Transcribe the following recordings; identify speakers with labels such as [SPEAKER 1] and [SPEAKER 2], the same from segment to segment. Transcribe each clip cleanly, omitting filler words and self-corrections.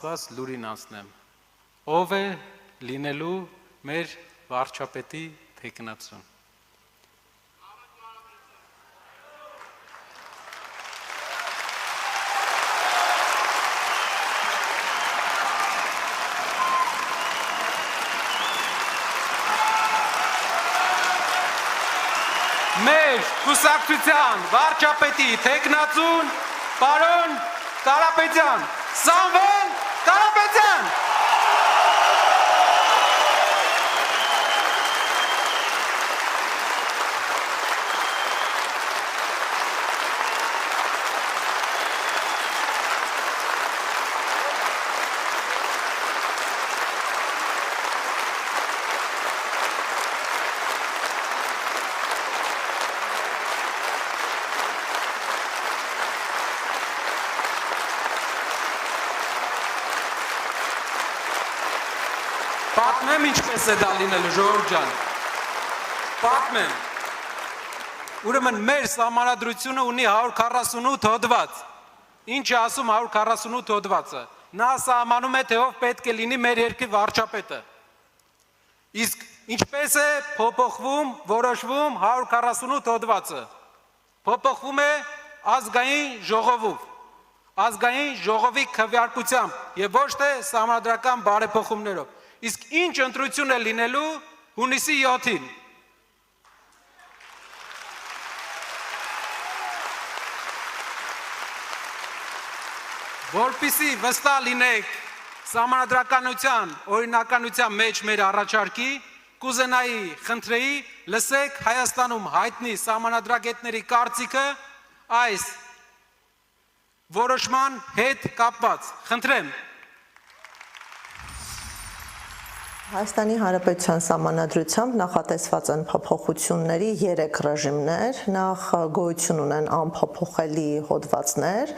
[SPEAKER 1] Ես լուրին անցնեմ, ով է լինելու մեր վարչապետի թեկնածուն։ Մեր կուսակցության վարչապետի թեկնածուն պարոն Կարապետյան, Սամվել Կարապետյան։ Պատմեմ ինչպես է դա լինելու, ժողովուրդ ջան, պատմեմ, ուրեմն մեր սահմանադրությունը ունի 148 հոդված, ինչ է ասում 148 հոդվածը, նա սահմանում է, թե ով պետք է լինի մեր երկրի վարչապետը, իսկ ինչպես է փոփոխվում, որոշվում 148 հոդվածը, փոփոխվում է ազգային ժողովով, ազգային ժողովի քվեարկությամբ և ոչ թե սահմանադրական բարեփոխումներով, իսկ ինչ ընտրություն է լինելու հունիսի 7-ին։ Որպեսզի վստահ լինեք սահմանադրականության, օրինականության մեջ մեր առաջարկի, կուզենայի, խնդրեի, լսեք Հայաստանում հայտնի սահմանադրագետների կարծիքը այս որոշման հետ կապված, խնդրեմ։
[SPEAKER 2] Հայաստանի Հանրապետության սահմանադրությամբ նախատեսված են փոփոխությունների 3 ռեժիմներ, նախ գոյություն ունեն անփոփոխելի հոդվածներ,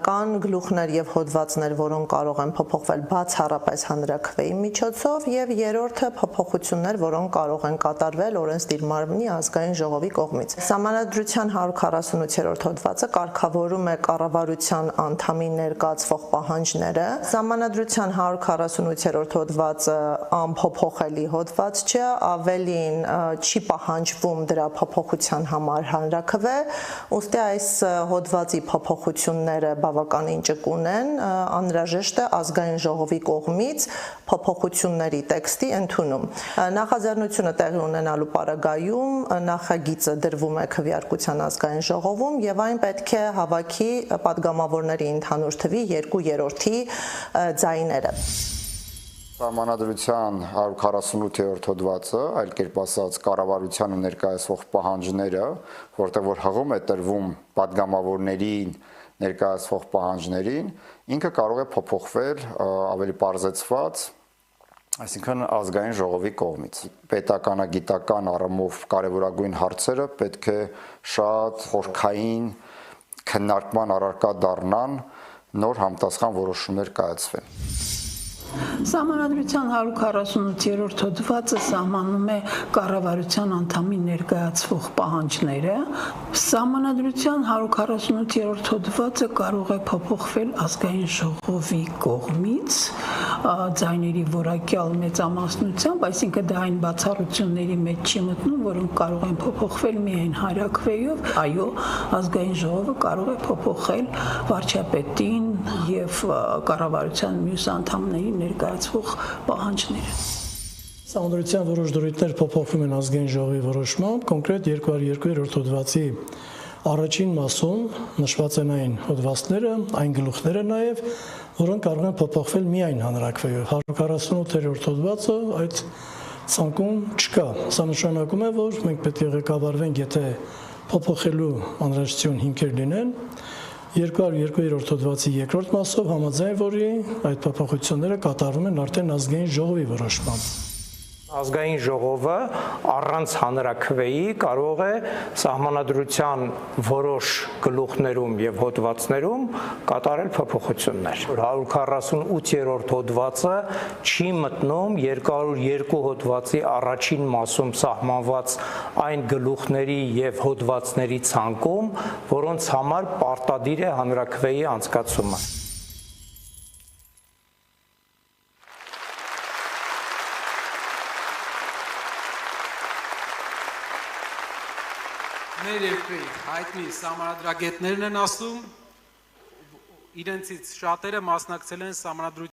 [SPEAKER 2] կան գլուխներ եւ հոդվածներ, որոնք կարող են փոփոխվել բացառապես հանրաքվեի միջոցով եւ երրորդը փոփոխություններ, որոնք կարող են կատարվել օրենսդիր մարմնի ազգային ժողովի կողմից։ Սահմանադրության 148-րդ հոդվածը կարգավորում է կառավարության անդամի ներկայացվող պահանջները։ Սահմանադրության 148-րդ հոդվածը անփոփոխելի հոդված չէ, ավելին չի պահանջվում դրա փոփոխության համար հանրաքվե, ուստի այս հոդվածի փոփոխությունները բավականին ճկուն են, անհրաժեշտ է ազգային ժողովի կողմից փոփոխությունների տեքստի ընդունում։ Նախաձեռնությունը տեղի ունենալու պարագայում նախագիծը դրվում է քվեարկության ազգային ժողովում եւ այն պետք է հավաքի պատգամավորների ընդհանուր թվի 2/3 ձայները։
[SPEAKER 3] Սահմանադրության 148-րդ հոդվածը, այլ կերպ ասած կառավարությանը ներկայացվող պահանջները, որտեղ որ հղում է տրվում պատգամավորներին ներկայացվող պահանջներին, ինքը կարող է փոփոխվել ավելի պարզեցված, այսինքն ազգային ժողովի կողմից։ Պետականագիտական առումով կարևորագույն հարցերը պետք է շատ խորքային քննարկման առարկա դառնան, նոր համապատասխան որոշումներ կայացվեն։
[SPEAKER 4] Սահմանադրության 148-րդ հոդվածը սահմանում է կառավարության անդամի ներկայացվող պահանջները։ Սահմանադրության 148-րդ հոդվածը կարող է փոփոխվել ազգային ժողովի կողմից ձայների որակյալ մեծամասնությամբ, այսինքն դա այն բացառությունների մեջ չի մտնում, որոնք կարող են փոփոխվել միայն հանրաքվեով, այո, ազգային ժողովը կարող է փոփոխել վարչապետին եւ կառավարության մյուս անդամներին ներկայացվող պահանջները։
[SPEAKER 5] Սահմանադրության որոշ դրույթներ փոփոխվում են ազգային ժողովի որոշմամբ, կոնկրետ 202-րդ հոդվածի առաջին մասում նշված են այն հոդվածները, այն գլուխները նաև, որոնք կարող են փոփոխվել միայն հանրաքվեով։ 148-րդ հոդվածը այդ ցանկում չկա։ Սա նշանակում է, որ մենք պետք է ղեկավարվենք, եթե փոփոխելու անհրաժեշտություն հիմքեր լինեն, 202-րդ հոդվածի երկրորդ մասով համաձայն, որի այդ փոփոխությունները կատարվում են արդեն ազգային ժողովի որոշմամբ։
[SPEAKER 6] Ազգային ժողովը առանց հանրաքվեի կարող է սահմանադրության որոշ գլուխներում եւ հոդվածներում կատարել փոփոխություններ։ 148-րդ հոդվածը չի մտնում 202 հոդվածի առաջին մասում սահմանված այն գլուխների եւ հոդվածների ցանկում, որոնց համար պարտադիր է հանրաքվեի անցկացումը։
[SPEAKER 1] Մեր երկրի հայտնի սահմանադրագետներն են ասում, իրենցից շատերը մասնակցել են